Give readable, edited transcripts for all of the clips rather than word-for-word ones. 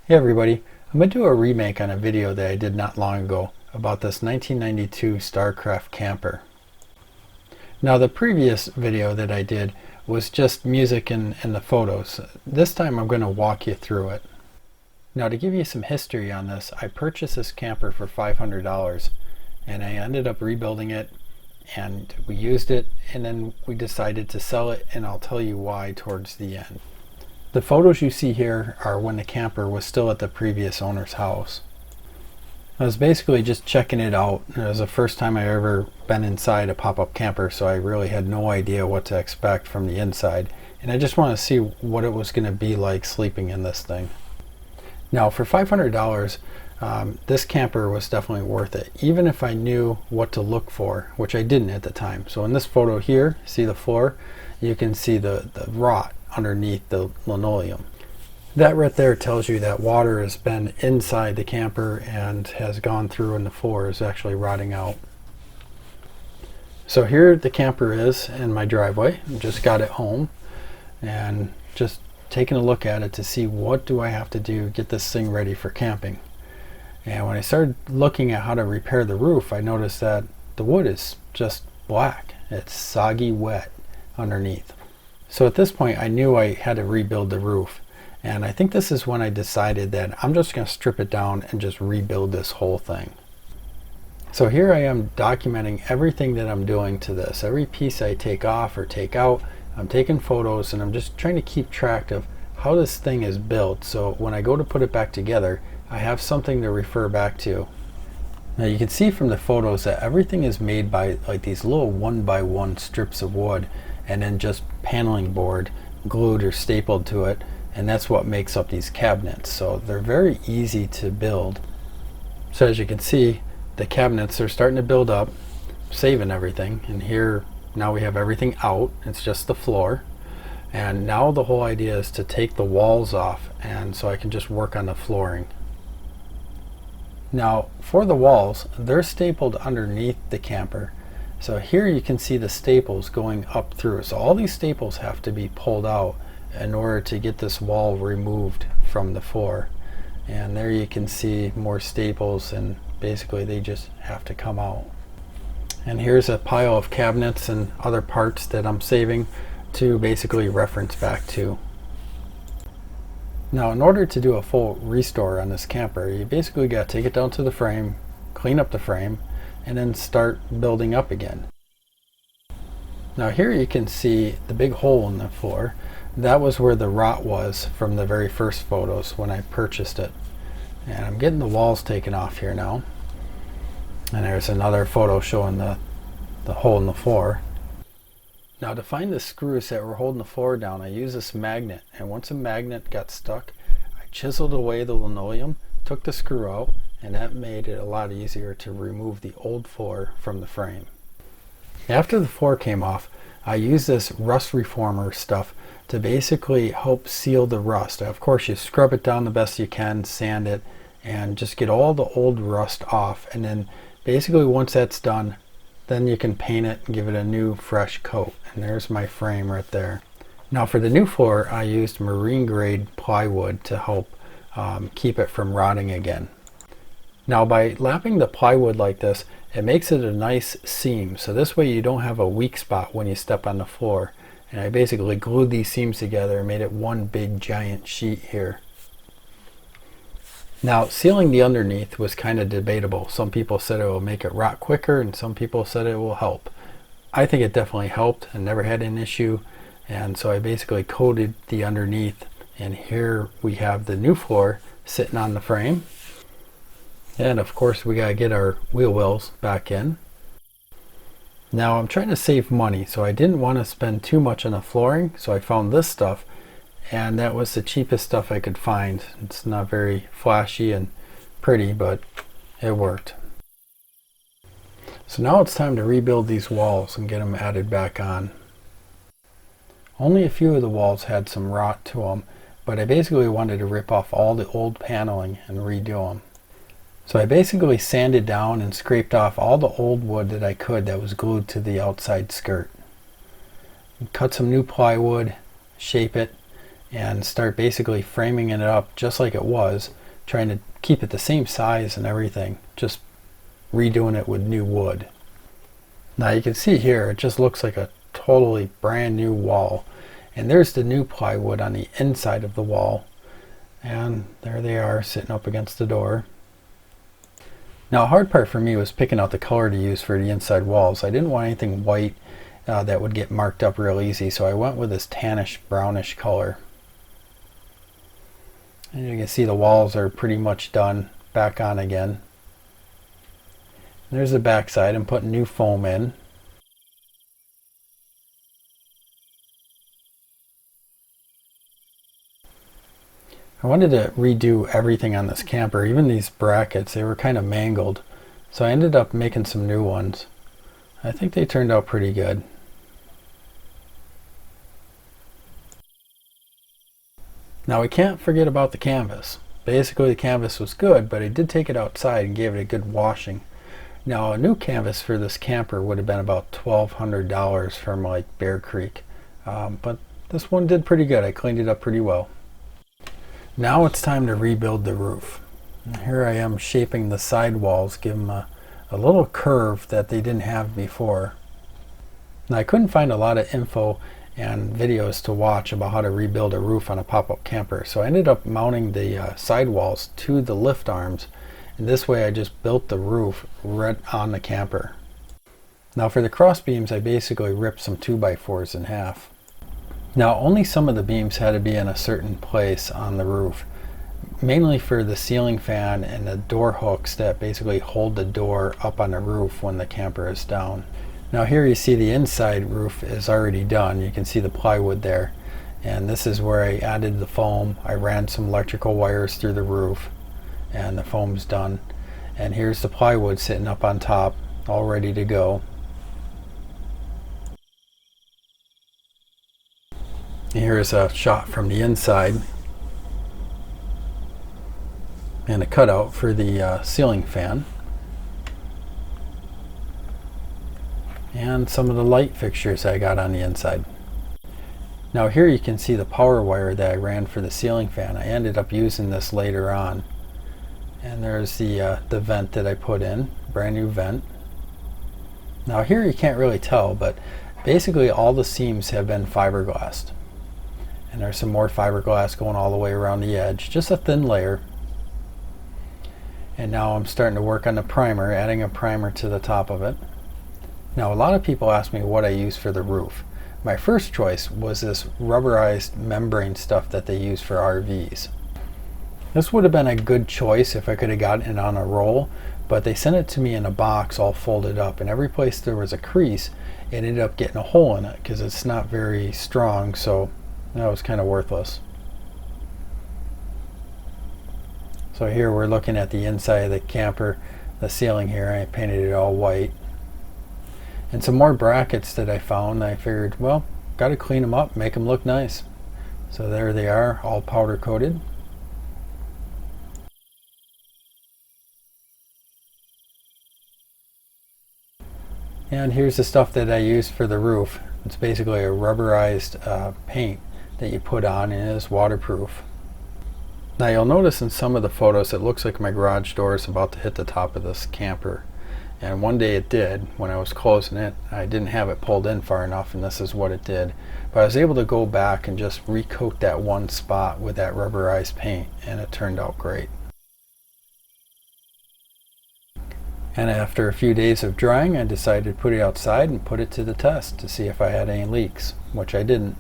Hey everybody, I'm going to do a remake on a video that I did not long ago about this 1992 Starcraft camper. Now the previous video that I did was just music and the photos. This time I'm going to walk you through it. Now to give you some history on this, I purchased this camper for $500 and I ended up rebuilding it and we used it and then we decided to sell it, and I'll tell you why towards the end. The photos you see here are when the camper was still at the previous owner's house. I was basically just checking it out. It was the first time I ever been inside a pop-up camper, so I really had no idea what to expect from the inside. And I just want to see what it was going to be like sleeping in this thing. Now for $500, this camper was definitely worth it, even if I knew what to look for, which I didn't at the time. So in this photo here, see the floor? You can see the rot underneath the linoleum. That right there tells you that water has been inside the camper and has gone through, and the floor is actually rotting out. So here the camper is in my driveway. I just got it home and just taking a look at it to see what do I have to do to get this thing ready for camping. And when I started looking at how to repair the roof, I noticed that the wood is just black. It's soggy wet underneath. So at this point I knew I had to rebuild the roof, and I think this is when I decided that I'm just going to strip it down and just rebuild this whole thing. So here I am documenting everything that I'm doing to this. Every piece I take off or take out, I'm taking photos, and I'm just trying to keep track of how this thing is built, so when I go to put it back together I have something to refer back to. Now you can see from the photos that everything is made by like these little 1x1 strips of wood and then just paneling board glued or stapled to it, and that's what makes up these cabinets. So they're very easy to build. So as you can see, the cabinets are starting to build up, saving everything, and here now we have everything out. It's just the floor, and now the whole idea is to take the walls off, and so I can just work on the flooring. Now for the walls, they're stapled underneath the camper. So here you can see the staples going up through. So all these staples have to be pulled out in order to get this wall removed from the floor. And there you can see more staples, and basically they just have to come out. And here's a pile of cabinets and other parts that I'm saving to basically reference back to. Now in order to do a full restore on this camper, you basically got to take it down to the frame, clean up the frame, and then start building up again. Now here you can see the big hole in the floor. That was where the rot was from the very first photos when I purchased it. And I'm getting the walls taken off here now. And there's another photo showing the hole in the floor. Now to find the screws that were holding the floor down, I used this magnet, and once a magnet got stuck, I chiseled away the linoleum, took the screw out, and that made it a lot easier to remove the old floor from the frame. After the floor came off, I used this rust reformer stuff to basically help seal the rust. Of course you scrub it down the best you can, sand it, and just get all the old rust off, and then basically once that's done, then you can paint it and give it a new fresh coat. And there's my frame right there. Now for the new floor, I used marine grade plywood to help keep it from rotting again. Now by lapping the plywood like this, it makes it a nice seam, so this way you don't have a weak spot when you step on the floor. And I basically glued these seams together and made it one big giant sheet here. Now sealing the underneath was kind of debatable. Some people said it will make it rot quicker, and some people said it will help. I think it definitely helped and never had an issue, and so I basically coated the underneath, and here we have the new floor sitting on the frame. And of course we gotta get our wheel wells back in. Now I'm trying to save money, so I didn't want to spend too much on the flooring, so I found this stuff, and that was the cheapest stuff I could find. It's not very flashy and pretty, but it worked. So now it's time to rebuild these walls and get them added back on. Only a few of the walls had some rot to them, but I basically wanted to rip off all the old paneling and redo them. So I basically sanded down and scraped off all the old wood that I could that was glued to the outside skirt. Cut some new plywood, shape it, and start basically framing it up just like it was, trying to keep it the same size and everything, just redoing it with new wood. Now you can see here, it just looks like a totally brand new wall. And there's the new plywood on the inside of the wall. And there they are sitting up against the door. Now a hard part for me was picking out the color to use for the inside walls. I didn't want anything white that would get marked up real easy, so I went with this tannish brownish color. And you can see the walls are pretty much done, back on again. There's the back side. I'm putting new foam in. I wanted to redo everything on this camper, even these brackets. They were kind of mangled, so I ended up making some new ones. I think they turned out pretty good. Now we can't forget about the canvas. Basically the canvas was good, but I did take it outside and gave it a good washing. Now a new canvas for this camper would have been about $1,200 from like Bear Creek, but this one did pretty good. I cleaned it up pretty well. Now it's time to rebuild the roof. And here I am shaping the side walls, give them a little curve that they didn't have before. Now I couldn't find a lot of info and videos to watch about how to rebuild a roof on a pop-up camper, so I ended up mounting the side walls to the lift arms, and this way I just built the roof right on the camper. Now for the cross beams, I basically ripped some 2x4s in half. Now only some of the beams had to be in a certain place on the roof, mainly for the ceiling fan and the door hooks that basically hold the door up on the roof when the camper is down. Now here you see the inside roof is already done. You can see the plywood there, and this is where I added the foam. I ran some electrical wires through the roof and the foam's done, and here's the plywood sitting up on top all ready to go. Here's a shot from the inside and a cutout for the ceiling fan, and some of the light fixtures I got on the inside. Now here you can see the power wire that I ran for the ceiling fan. I ended up using this later on, and there's the vent that I put in, brand new vent. Now here you can't really tell, but basically all the seams have been fiberglassed, and there's some more fiberglass going all the way around the edge, just a thin layer. And now I'm starting to work on the primer, adding a primer to the top of it. Now a lot of people ask me what I use for the roof. My first choice was this rubberized membrane stuff that they use for RVs. This would have been a good choice if I could have gotten it on a roll, but they sent it to me in a box all folded up, and every place there was a crease, it ended up getting a hole in it because it's not very strong, so that was kind of worthless. So here we're looking at the inside of the camper, the ceiling here. I painted it all white. And some more brackets that I found. I figured, well, got to clean them up, make them look nice. So there they are, all powder coated. And here's the stuff that I used for the roof. It's basically a rubberized paint that you put on, and it is waterproof. Now you'll notice in some of the photos it looks like my garage door is about to hit the top of this camper. And one day it did. When I was closing it, I didn't have it pulled in far enough, and this is what it did. But I was able to go back and just recoat that one spot with that rubberized paint, and it turned out great. And after a few days of drying, I decided to put it outside and put it to the test to see if I had any leaks, which I didn't.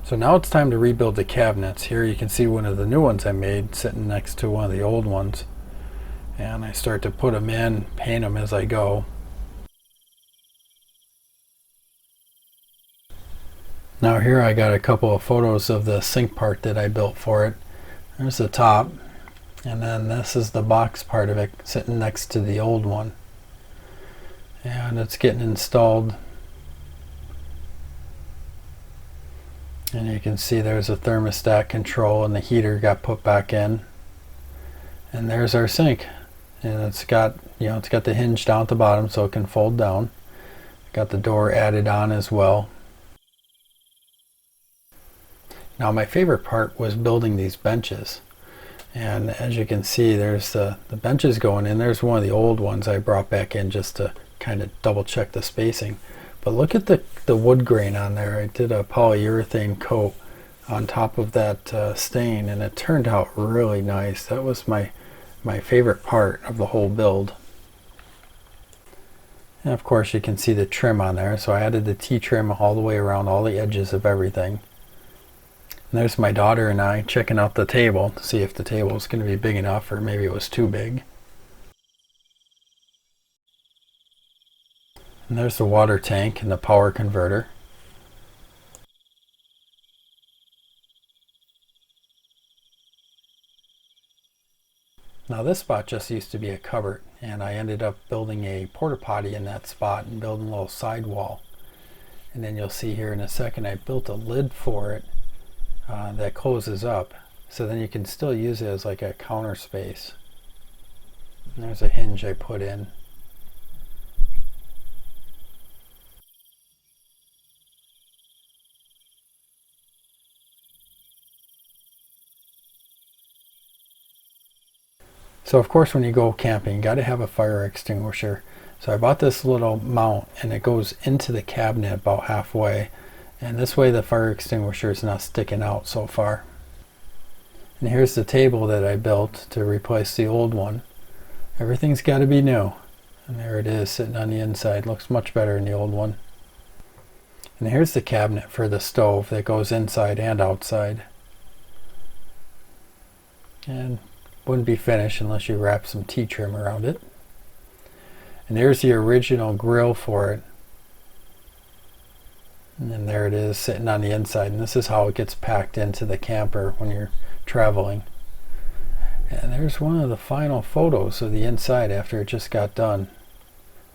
So now it's time to rebuild the cabinets. Here you can see one of the new ones I made sitting next to one of the old ones. And I start to put them in, paint them as I go. Now here I got a couple of photos of the sink part that I built for it. There's the top, and then this is the box part of it sitting next to the old one. And it's getting installed. And you can see there's a thermostat control, and the heater got put back in. And there's our sink. And it's got, it's got the hinge down at the bottom so it can fold down. Got the door added on as well. Now my favorite part was building these benches. And as you can see, there's the benches going in. There's one of the old ones I brought back in just to kind of double check the spacing. But look at the wood grain on there. I did a polyurethane coat on top of that stain, and it turned out really nice. That was my favorite part of the whole build. And of course you can see the trim on there, so I added the T-trim all the way around all the edges of everything. And there's my daughter and I checking out the table to see if the table is going to be big enough, or maybe it was too big. And there's the water tank and the power converter. Now this spot just used to be a cupboard, and I ended up building a porta potty in that spot and building a little sidewall. And then you'll see here in a second I built a lid for it that closes up, so then you can still use it as like a counter space. And there's a hinge I put in. So of course when you go camping, you got to have a fire extinguisher. So I bought this little mount, and it goes into the cabinet about halfway, and this way the fire extinguisher is not sticking out so far. And here's the table that I built to replace the old one. Everything's got to be new, and there it is sitting on the inside. Looks much better than the old one. And here's the cabinet for the stove that goes inside and outside, and wouldn't be finished unless you wrap some T-trim around it. And there's the original grill for it, and then there it is sitting on the inside. And this is how it gets packed into the camper when you're traveling. And there's one of the final photos of the inside after it just got done.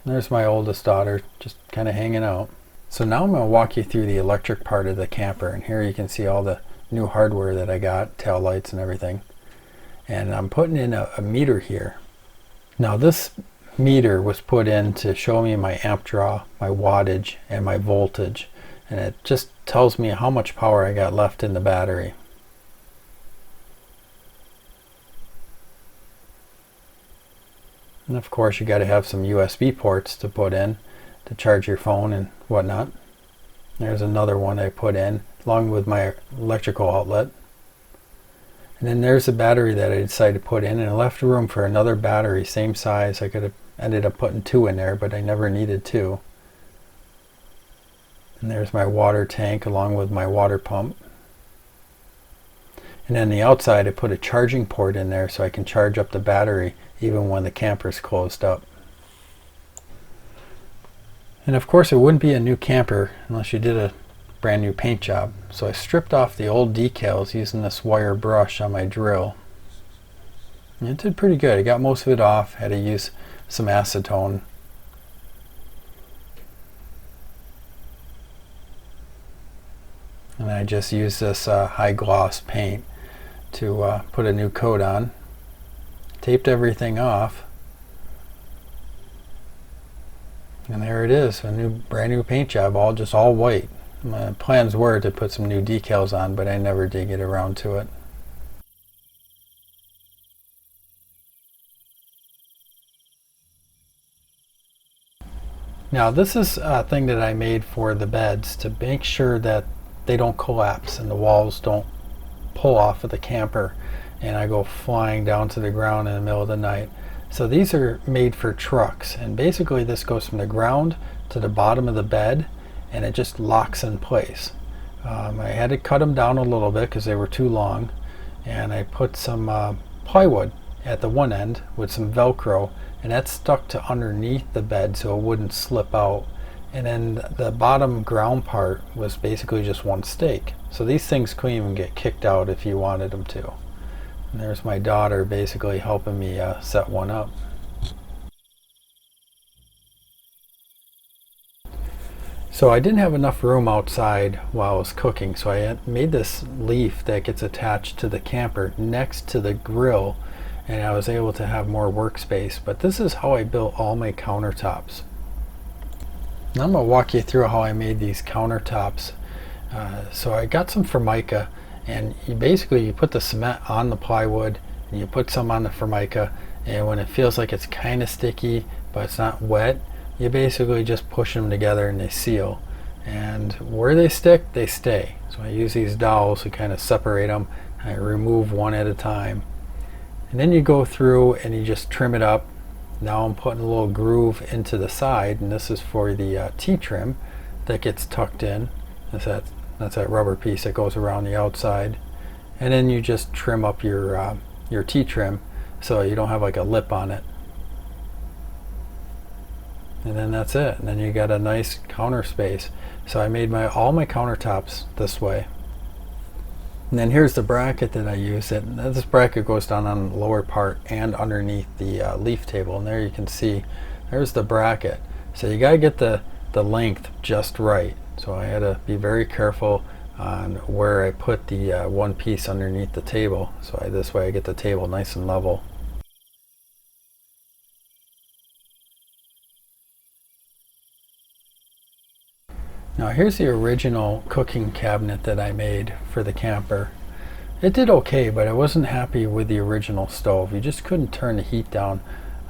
And there's my oldest daughter just kind of hanging out. So now I'm going to walk you through the electric part of the camper, and here you can see all the new hardware that I got, tail lights and everything. And I'm putting in a meter here. Now this meter was put in to show me my amp draw, my wattage, and my voltage, and it just tells me how much power I got left in the battery. And of course you got to have some USB ports to put in to charge your phone and whatnot. There's another one I put in along with my electrical outlet. And then there's the battery that I decided to put in, and I left room for another battery same size. I could have ended up putting 2 in there, but I never needed 2. And there's my water tank along with my water pump. And then the outside I put a charging port in there so I can charge up the battery even when the camper's closed up. And of course it wouldn't be a new camper unless you did a brand new paint job. So I stripped off the old decals using this wire brush on my drill. And it did pretty good. I got most of it off. Had to use some acetone. And I just used this high gloss paint to put a new coat on. Taped everything off. And there it is, a brand new paint job, all white. My plans were to put some new decals on, but I never did get around to it. Now this is a thing that I made for the beds to make sure that they don't collapse and the walls don't pull off of the camper and I go flying down to the ground in the middle of the night. So these are made for trucks, and basically this goes from the ground to the bottom of the bed, and it just locks in place. I had to cut them down a little bit because they were too long, and I put some plywood at the one end with some Velcro, and that stuck to underneath the bed so it wouldn't slip out. And then the bottom ground part was basically just one stake. So these things couldn't even get kicked out if you wanted them to. And there's my daughter basically helping me set one up. So I didn't have enough room outside while I was cooking, so I made this leaf that gets attached to the camper next to the grill, and I was able to have more workspace. But this is how I built all my countertops. Now I'm going to walk you through how I made these countertops. So I got some Formica, and you put the cement on the plywood, and you put some on the Formica, and when it feels like it's kind of sticky but it's not wet, you basically just push them together and they seal. And where they stick, they stay. So I use these dowels to kind of separate them. I remove one at a time. And then you go through and you just trim it up. Now I'm putting a little groove into the side, and this is for the T-trim that gets tucked in. That's that rubber piece that goes around the outside. And then you just trim up your T-trim so you don't have like a lip on it. And then that's it. And then you got a nice counter space. So I made all my countertops this way. And then here's the bracket that I use. This bracket goes down on the lower part and underneath the leaf table. And there you can see, there's the bracket. So you got to get the length just right. So I had to be very careful on where I put the one piece underneath the table. So this way I get the table nice and level. Now here's the original cooking cabinet that I made for the camper. It did okay, but I wasn't happy with the original stove. You just couldn't turn the heat down,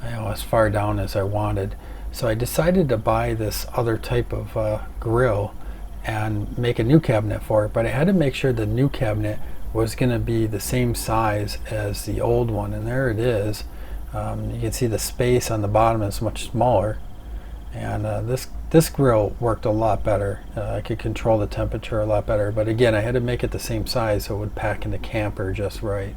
as far down as I wanted. So I decided to buy this other type of grill and make a new cabinet for it, but I had to make sure the new cabinet was going to be the same size as the old one, and there it is. You can see the space on the bottom is much smaller, and this grill worked a lot better. I could control the temperature a lot better, but again, I had to make it the same size so it would pack in the camper just right.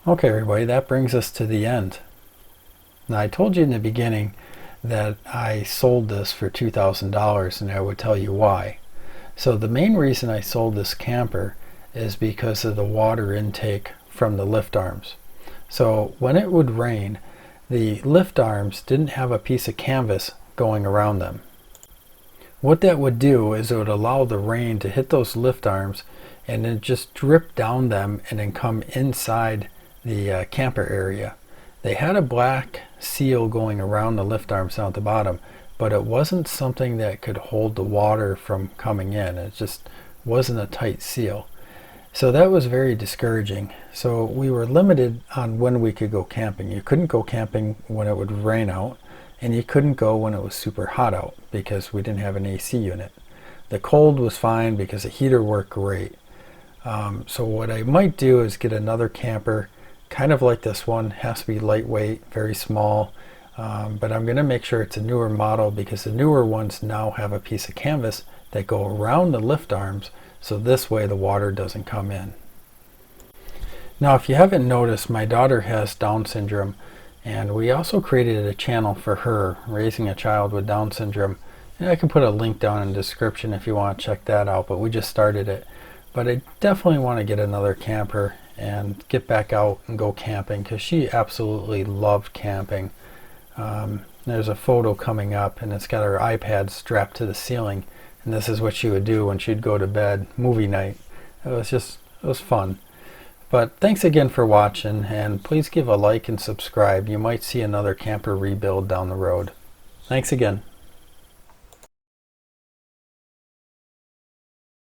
Okay everybody, that brings us to the end. Now I told you in the beginning that I sold this for $2,000, and I would tell you why. So the main reason I sold this camper is because of the water intake from the lift arms. So when it would rain, the lift arms didn't have a piece of canvas going around them. What that would do is it would allow the rain to hit those lift arms and then just drip down them and then come inside the camper area. They had a black seal going around the lift arms down at the bottom, but it wasn't something that could hold the water from coming in. It just wasn't a tight seal. So that was very discouraging. So we were limited on when we could go camping. You couldn't go camping when it would rain out, and you couldn't go when it was super hot out because we didn't have an AC unit. The cold was fine because the heater worked great. So what I might do is get another camper, kind of like this one. Has to be lightweight, very small, but I'm going to make sure it's a newer model because the newer ones now have a piece of canvas that go around the lift arms, so this way the water doesn't come in. Now if you haven't noticed, my daughter has Down syndrome, and we also created a channel for her, Raising a Child with Down Syndrome, and I can put a link down in the description if you want to check that out, but we just started it. But I definitely want to get another camper and get back out and go camping because she absolutely loved camping. There's a photo coming up, and it's got her iPad strapped to the ceiling, and this is what she would do when she'd go to bed, movie night. It was fun. But thanks again for watching, and please give a like and subscribe. You might see another camper rebuild down the road. Thanks again.